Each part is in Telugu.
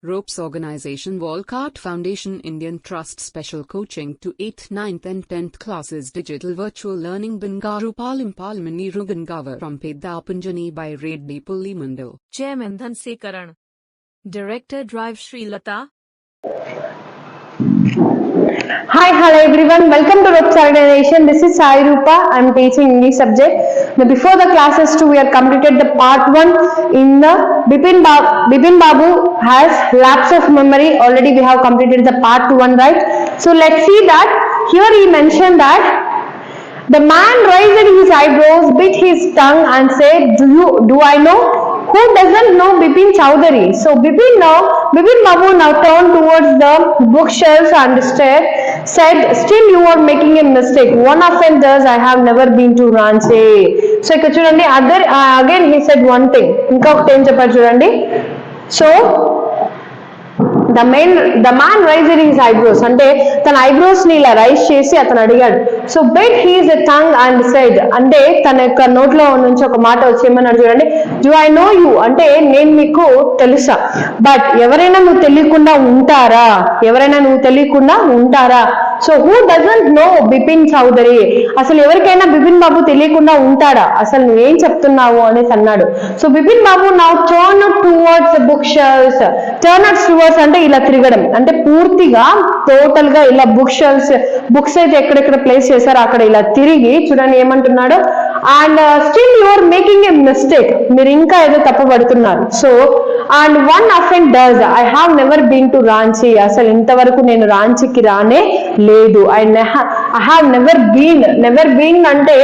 Ropes Organization Walcott Foundation Indian Trust Special Coaching to 8th, 9th and 10th Classes Digital Virtual Learning Bangaru Palimani Rugangavar from Pedapunjani by Reddy Pulli Mandal. Chairman Dhanse Karan. Director Drive Sri Lata. Hi, hello everyone. Welcome to Ropes Organization. This is Sai Rupa. I am teaching English subject. Now, before the classes 2, we have completed the part 1 in the Bipin Babu has lapse of memory. Already we have completed the part 1, right? So let's see that here he mentioned that the man raised his eyebrows, bit his tongue and said, do I know? Who doesn't know Bipin Chowdhury? So Bipin Babu now turned towards the bookshelves and said, still you are making a mistake. One offenders, I have never been to Ranchi. So again he said one thing. So the man raised his eyebrows. Ante tana eyebrows ni ila raise chesi atanu adigadu. So bit his tongue and said, ante tana yokka notlo nunchi oka maata vachi emannadu chudandi, do I know you? Ante nenu meeku telusa, but evaraina nu teliyakunda untara? So who doesn't know Bipin Chowdhury? అసలు ఎవరికైనా బిపిన్ బాబు తెలియకుండా ఉంటాడా? అసలు నువ్వేం చెప్తున్నావు అనేసి అన్నాడు. So Bipin Babu now turn towards the bookshelves. Turn towards అంటే ఇలా తిరగడం, అంటే పూర్తిగా టోటల్ గా ఇలా బుక్స్ అయితే ఎక్కడెక్కడ ప్లేస్ చేశారో అక్కడ ఇలా తిరిగి చూడండి ఏమంటున్నాడు, and still you are making a mistake, మీరు ఇంకా ఏదో తప్పుపడుతున్నారు. So and one offend does, I have never been to Ranchi, అసలు ఇంతవరకు నేను రాంచీకి రానే లేదు. ఐ హావ్ నెవర్ బీన్ అంటే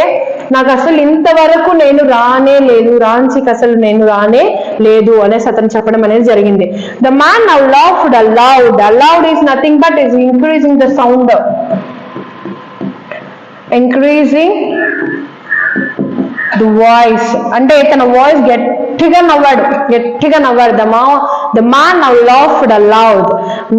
నాకు అసలు ఇంతవరకు నేను రానే లేదు, రాంచీకి అసలు నేను రానే లేదు అనేసి అతను చెప్పడం అనేది జరిగింది. The man now laughed aloud is nothing but is increasing the sound, increasing the voice, అంటే తన వాయిస్ గట్టిగా నవ్వాడు. The man now laughed aloud.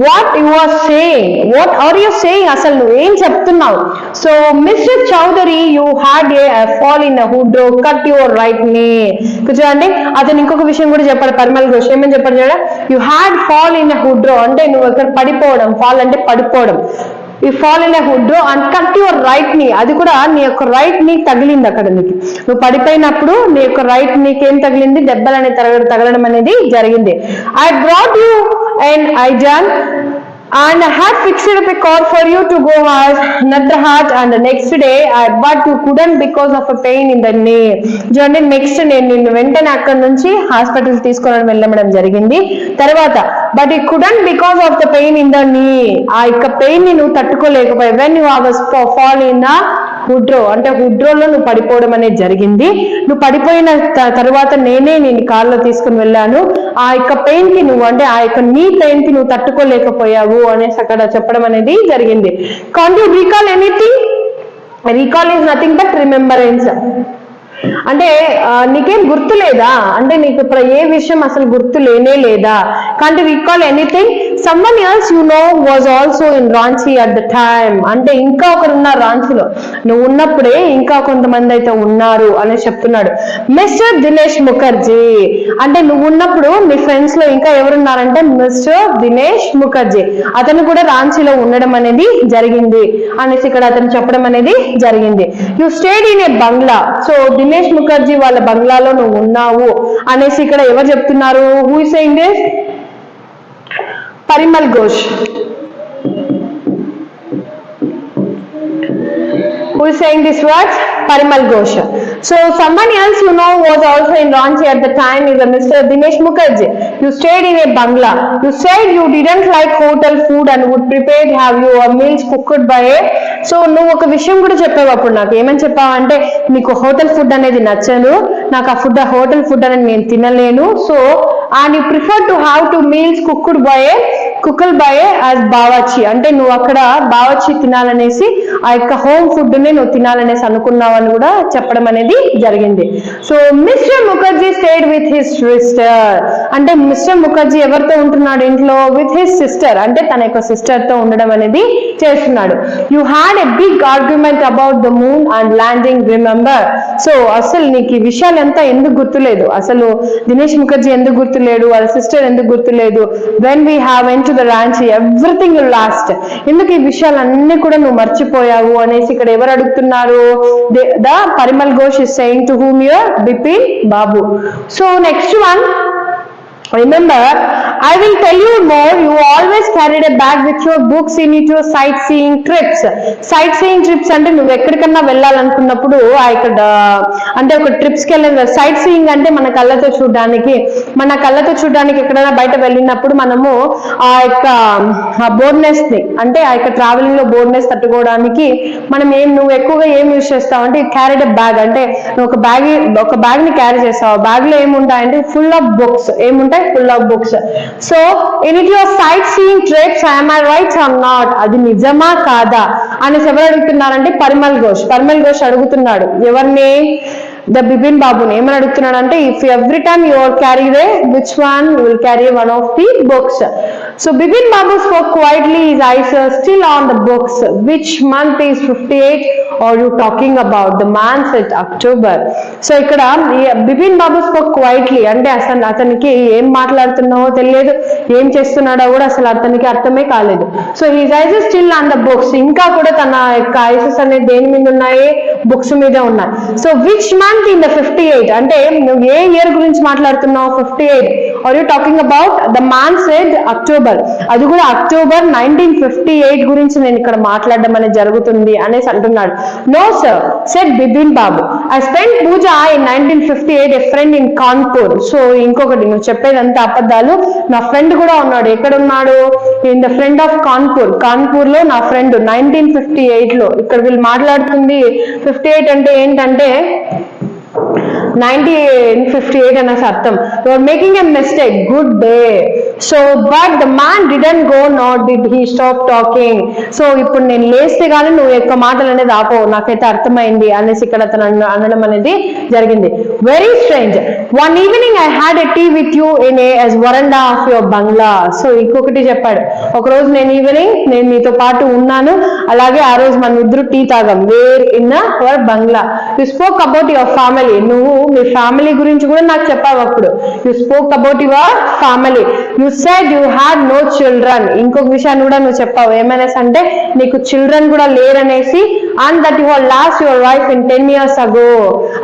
What you are saying, what are you saying, అసలు నువ్వేం చెప్తున్నావు? So mister Chaudhary, you had a fall in hood, cut your right knee. చూడండి అతను ఇంకొక విషయం కూడా చెప్పాడు, పరిమళ్ ఘోష్ ఏమని చెప్పాడు చూడ, you had fall in hood అంటే నువ్వు ఇక్కడ పడిపోవడం, ఫాల్ అంటే పడిపోవడం. ఈ fall in hood and cut your right నీ, అది కూడా నీ యొక్క రైట్ నీ తగిలింది. అక్కడ నువ్వు పడిపోయినప్పుడు నీ యొక్క రైట్ నీకేం తగిలింది, దెబ్బలు అనేది తగలడం అనేది జరిగింది. I brought you and I done and I had fixed up a car for you to go as Nadrahat, and the next day but you couldn't because of a pain in the knee. చూడండి నెక్స్ట్ నేను నిన్ను వెంటనే అక్కడ నుంచి హాస్పిటల్ తీసుకొని వెళ్ళడం జరిగింది. తర్వాత but you couldn't because of the pain in the knee, ఆ యొక్క పెయిన్ ని నువ్వు తట్టుకోలేకపోయావు. When you was fall in the Hundru అంటే హుడ్రోలో నువ్వు పడిపోవడం అనేది జరిగింది. నువ్వు పడిపోయిన తర్వాత నేనే నేను కార్లో తీసుకుని వెళ్ళాను. ఆ యొక్క పెయిన్ కి నువ్వు అంటే ఆ యొక్క నీ పెయిన్ కి నువ్వు తట్టుకోలేకపోయావు అనేసి అక్కడ చెప్పడం అనేది జరిగింది. Can't you recall anything? Recall is nothing but remembrance. అంటే నీకేం గుర్తు లేదా, అంటే నీకు ఇప్పుడు ఏ విషయం అసలు గుర్తు లేనే లేదా. Can't you recall anything? Someone else you know was also in Ranchi at the time, అంటే ఇంకా ఒకరు ఉన్నారు రాంచీలో, నువ్వు ఉన్నప్పుడే ఇంకా కొంతమంది అయితే ఉన్నారు అని చెప్తున్నాడు. మిస్టర్ దినేష్ ముఖర్జీ, అంటే నువ్వు ఉన్నప్పుడు మీ ఫ్రెండ్స్ లో ఇంకా ఎవరున్నారంటే మిస్టర్ దినేష్ ముఖర్జీ, అతను కూడా రాంచీలో ఉండడం అనేది జరిగింది అనేసి ఇక్కడ అతను చెప్పడం అనేది జరిగింది. You stayed in a bungalow, so Dinesh Mukherjee వాళ్ళ బంగ్లాలో నువ్వు ఉన్నావు అనేసి ఇక్కడ ఎవరు చెప్తున్నారు? Who is saying this? Parimal Ghosh. Who is saying these words? Parimal Ghosh. So someone else you know was also in Ranchi at the time is a Mr. Dinesh Mukherjee. You stayed in a bungalow. You said you didn't like hotel food and would prepare to have your meals cooked by a. So నువ్వు ఒక విషయం కూడా చెప్పావు అప్పుడు నాకు, ఏమని చెప్పావంటే నీకు హోటల్ ఫుడ్ అనేది నచ్చదు, నాకు ఆ ఫుడ్ హోటల్ ఫుడ్ అనేది నేను తినలేను. So and you prefer to have two meals cooked by a cook by as bawarchi, అంటే నువ్వు అక్కడ బావాచి తినాలనేసి ఆ యొక్క హోమ్ ఫుడ్ ని నువ్వు తినాలనేసి అనుకున్నావు అని కూడా చెప్పడం అనేది జరిగింది. So mister Mukherjee stayed with his sister, అంటే మిస్టర్ ముఖర్జీ ఎవరితో ఉంటున్నాడు ఇంట్లో? విత్ హిస్ సిస్టర్, అంటే తన యొక్క సిస్టర్ తో ఉండడం అనేది చేస్తున్నాడు. You had a big argument about the moon and landing, remember. సో అసలు నీకు ఈ విషయాలు ఎంత ఎందుకు గుర్తులేదు? అసలు దినేష్ ముఖర్జీ ఎందుకు గుర్తులేడు, వాళ్ళ సిస్టర్ ఎందుకు గుర్తులేదు? When we have vent to the Ranchi everything last, ఎందుకు ఈ విషయాలన్నీ కూడా నువ్వు మర్చిపోయావు అనేసి ఇక్కడ ఎవరు అడుగుతున్నారు? The Parimal Ghosh is saying to whom your Bipin Babu. So next one, remember, I will tell you more, you always carried a bag with your books in it, your sightseeing trips. Sightseeing trips అంటే నువ్వు ఎక్కడికన్నా వెళ్ళాలనుకున్నప్పుడు ఇక్కడ అంటే ఒక ట్రిప్స్కి వెళ్ళిన సైట్ సీయింగ్ అంటే మన కళ్ళతో చూడడానికి ఎక్కడైనా బయట వెళ్ళినప్పుడు మనము ఆ యొక్క బోర్డ్నెస్ ని, అంటే ఆ యొక్క ట్రావెలింగ్ లో బోర్డ్నెస్ తట్టుకోవడానికి మనం నువ్వు ఎక్కువగా ఏం యూజ్ చేస్తావు అంటే క్యారీడ్ ఎ బ్యాగ్, అంటే నువ్వు ఒక బ్యాగ్ ని క్యారీ చేస్తావు. బ్యాగ్ లో ఏముంటాయంటే ఫుల్ ఆఫ్ బుక్స్, ఏముంటాయి? Full of books. So in it your sight seeing trips I'm I right are not, అది నిజమా కాదా అనేసి ఎవరు అడుగుతున్నారంటే పరిమల్ ఘోష్ అడుగుతున్నాడు. ఎవరిని? ద బిపిన్ బాబుని. ఏమని అడుగుతున్నాడు అంటే, if every time you are carry which one you will carry one of the books. So Bipin Babu spoke quietly, his eyes are still on the books. Which month is 58 are you talking about? The man said October. So ఇక్కడ బిపిన్ బాబు spoke quietly, అంటే అసలు అతనికి ఏం మాట్లాడుతున్నావో తెలియదు, ఏం చేస్తున్నాడో కూడా అసలు అతనికి అర్థమే కాలేదు. So his eyes are still on the books, ఇంకా కూడా తన యొక్క ఐసెస్ అనేది దేని మీద ఉన్నాయి? బుక్స్ మీద ఉన్నాయి. So which month in the 58, అంటే నువ్వు ఏ ఇయర్ గురించి మాట్లాడుతున్నావు? 58. Are you talking about? The man said October, అది కూడా అక్టోబర్ 1958 గురించి నేను ఇక్కడ మాట్లాడడం అనేది జరుగుతుంది అనేసి అంటున్నాడు. No sir said Bipin Babu, I spend Puja in 1958 a friend in Kanpur. So ఇంకొకటి, నువ్వు చెప్పేదంతా అబద్ధాలు, నా ఫ్రెండ్ కూడా ఉన్నాడు. ఎక్కడ ఉన్నాడు? In the friend of Kanpur లో నా ఫ్రెండ్ 1958 లో. ఇక్కడ వీళ్ళు మాట్లాడుతుంది 58 అంటే ఏంటంటే 1958 అనేసి అర్థం. You are making a mistake, good day. So but the man didn't go not did he stop talking. So ఇప్పుడు నేను లేస్తే గానీ నువ్వు ఎక్కువ మాటలు అనేది ఆపో, నాకైతే అర్థమైంది అనేసి ఇక్కడ అతను అనడం అనేది జరిగింది. Very strange, one evening I had a tea with you in his veranda of your bungalow. So ఇంకొకటి చెప్పాడు, ఒక రోజు నేను మీతో పాటు ఉన్నాను, అలాగే ఆ రోజు మనం ఇద్దరు టీ తాగాం. Where in your bungalow. You spoke about your family, నువ్వు మీ ఫ్యామిలీ గురించి కూడా నాకు చెప్పావు అప్పుడు. You spoke about your family. You said you had no children, ఇంకొక విషయాన్ని కూడా నువ్వు చెప్పావు. ఏమనేసి అంటే నీకు చిల్డ్రన్ కూడా లేరనేసి. And that you have lost your wife in 10 years ago,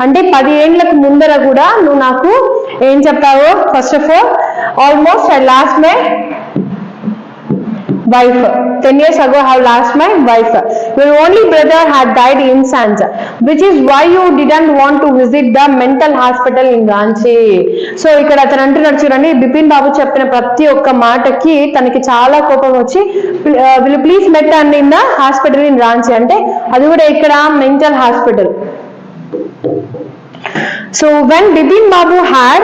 అంటే 10 ఏళ్లకు ముందర కూడా నువ్వు నాకు ఏం చెప్పావు? First of almost I lost my wife. 10 years ago I have lost my wife. Your only brother had died in Sanja, which is why you didn't want to visit the mental hospital in Ranchi. So ఇక్కడ అతను అంటున్నాడు చూడండి, బిపిన్ బాబు చెప్పిన ప్రతి ఒక్క మాటకి తనకి చాలా కోపం వచ్చి will you please met and in the hospital in Ranchi, అంటే అది కూడా ఇక్కడ mental hospital. So when Bipin Babu has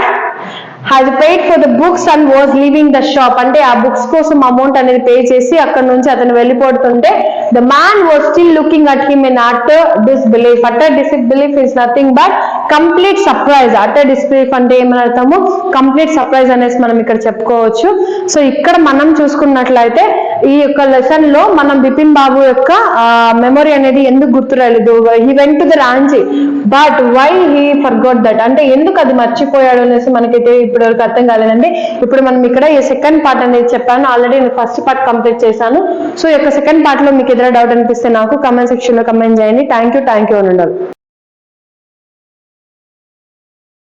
paid for the books and was leaving the shop, అంటే ఆ బుక్స్ కోసం అమౌంట్ అనేది పే చేసి అక్కడ నుంచి అతను వెళ్ళిపోతుంటే the man was still looking at him in utter disbelief. utter disbelief is nothing but complete surprise. utter disbelief అంటే ఏమని అర్థము? కంప్లీట్ సర్ప్రైజ్ అనేసి మనం ఇక్కడ చెప్పుకోవచ్చు. సో ఇక్కడ మనం చూసుకున్నట్లయితే ఈ యొక్క లెసన్ లో మనం బిపిన్ బాబు యొక్క మెమొరీ అనేది ఎందుకు గుర్తురాలేదు? He went to the Ranchi but why he forgot that, అంటే ఎందుకు అది మర్చిపోయాడు అనేసి మనకైతే ఇప్పటి వరకు అర్థం కాలేదండి. ఇప్పుడు మనం ఇక్కడ ఈ సెకండ్ పార్ట్ అనేది చెప్పాను, ఆల్రెడీ నేను ఫస్ట్ పార్ట్ కంప్లీట్ చేశాను. సో ఈ యొక్క సెకండ్ పార్ట్ లో మీకు ఏదైనా డౌట్ అనిపిస్తే నాకు కమెంట్ సెక్షన్ లో కమెంట్ చేయండి. థ్యాంక్ యూ అని ఉండాలి.